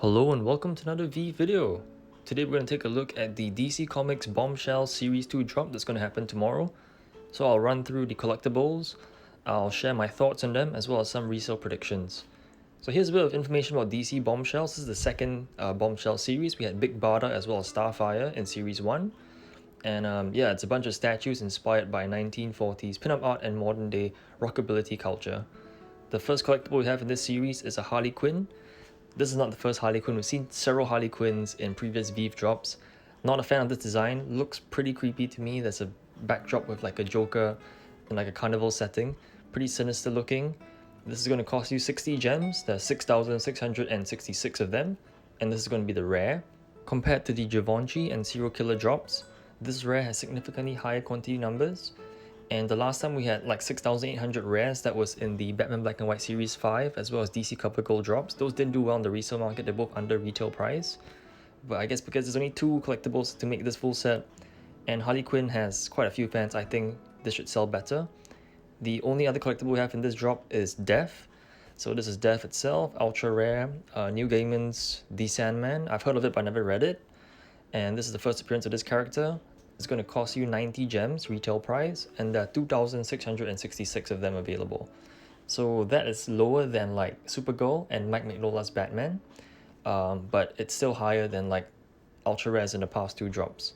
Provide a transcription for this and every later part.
Hello and welcome to another Veve video. Today we're going to take a look at the DC Comics Bombshells Series 2 drop that's going to happen tomorrow. So I'll run through the collectibles, I'll share my thoughts on them as well as some resale predictions. So here's a bit of information about DC Bombshells. This is the second Bombshell series. We had Big Barda as well as Starfire in Series 1. And yeah, it's a bunch of statues inspired by 1940s pinup art and modern day rockability culture. The first collectible we have in this series is a Harley Quinn. This is not the first Harley Quinn. We've seen several Harley Quinns in previous Veve drops. Not a fan of this design. Looks pretty creepy to me. There's a backdrop with like a Joker in like a carnival setting. Pretty sinister looking. This is going to cost you 60 gems. There's 6,666 of them. And this is going to be the rare. Compared to the Givenchy and Serial Killer drops, this rare has significantly higher quantity numbers. And the last time we had like 6,800 rares, that was in the Batman Black and White Series 5 as well as DC Cover Gold drops. Those didn't do well in the resale market, they're both under retail price. But I guess because there's only 2 collectibles to make this full set, and Harley Quinn has quite a few fans, I think this should sell better. The only other collectible we have in this drop is Death. So this is Death itself, ultra rare, Neil Gaiman's The Sandman. I've heard of it but I never read it. And this is the first appearance of this character. It's going to cost you 90 gems retail price, and there are 2,666 of them available. So that is lower than like Supergirl and Mike Mignola's Batman, but it's still higher than like ultra rares in the past 2 drops.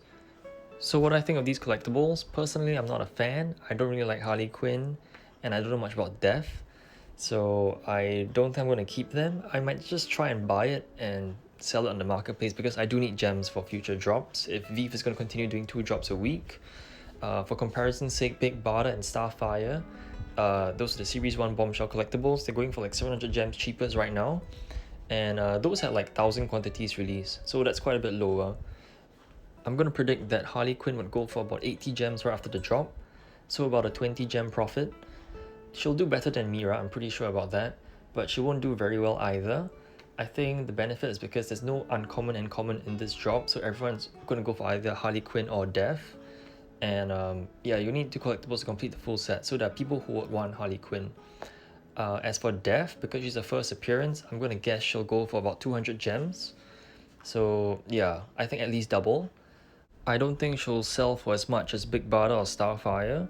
So what I think of these collectibles, personally I'm not a fan. I don't really like Harley Quinn and I don't know much about Death, so I don't think I'm going to keep them. I might just try and buy it and sell it on the marketplace because I do need gems for future drops if Veve is going to continue doing 2 drops a week. For comparison's sake, Big Barda and Starfire, those are the Series 1 Bombshell collectibles. They're going for like 700 gems cheapest right now, and those had like 1,000 quantities released, so that's quite a bit lower. I'm going to predict that Harley Quinn would go for about 80 gems right after the drop, so about a 20 gem profit. She'll do better than Mira, I'm pretty sure about that, but she won't do very well either. I think the benefit is because there's no uncommon and common in this drop, so everyone's going to go for either Harley Quinn or Death. And yeah, you need 2 collectibles to complete the full set, so there are people who would want Harley Quinn. As for Death, because she's her first appearance, I'm going to guess she'll go for about 200 gems. So yeah, I think at least double. I don't think she'll sell for as much as Big Barda or Starfire.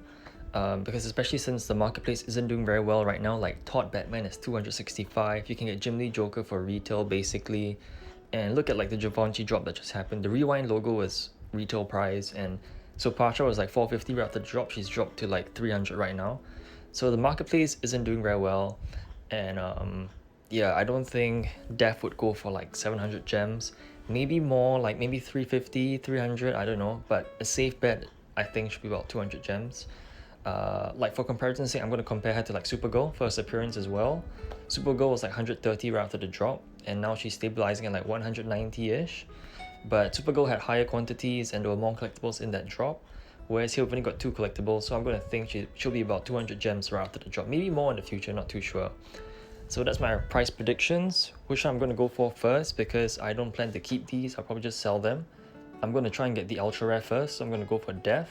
Because especially since the marketplace isn't doing very well right now, like Todd Batman is 265, you can get Jim Lee Joker for retail basically, and look at like the Givenchy drop that just happened. The Rewind logo was retail price, and so Pasha was like 450 right after the drop. She's dropped to like 300 right now, so the marketplace isn't doing very well. And yeah, I don't think Death would go for like 700 gems, maybe more, like maybe 350, 300, I don't know, but a safe bet I think should be about 200 gems. Like for comparison's sake, I'm going to compare her to like Supergirl, first appearance as well. Supergirl was like 130 right after the drop, and now she's stabilizing at like 190-ish. But Supergirl had higher quantities and there were more collectibles in that drop, whereas here we've only got 2 collectibles, so I'm going to think she'll be about 200 gems right after the drop. Maybe more in the future, not too sure. So that's my price predictions. Which I'm going to go for first because I don't plan to keep these, I'll probably just sell them. I'm going to try and get the ultra rare first, so I'm going to go for Death.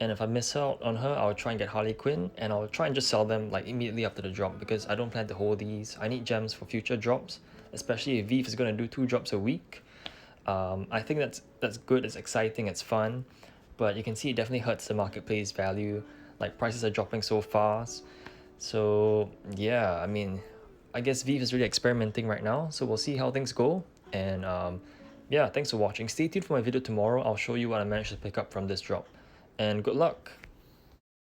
And if I miss out on her, I'll try and get Harley Quinn, and I'll try and just sell them like immediately after the drop because I don't plan to hold these. I need gems for future drops, especially if Veve is going to do 2 drops a week. I think that's good, it's exciting, it's fun, but you can see it definitely hurts the marketplace value. Like prices are dropping so fast. So yeah, I mean, I guess Veve is really experimenting right now, so we'll see how things go. And yeah, thanks for watching. Stay tuned for my video tomorrow. I'll show you what I managed to pick up from this drop. And good luck!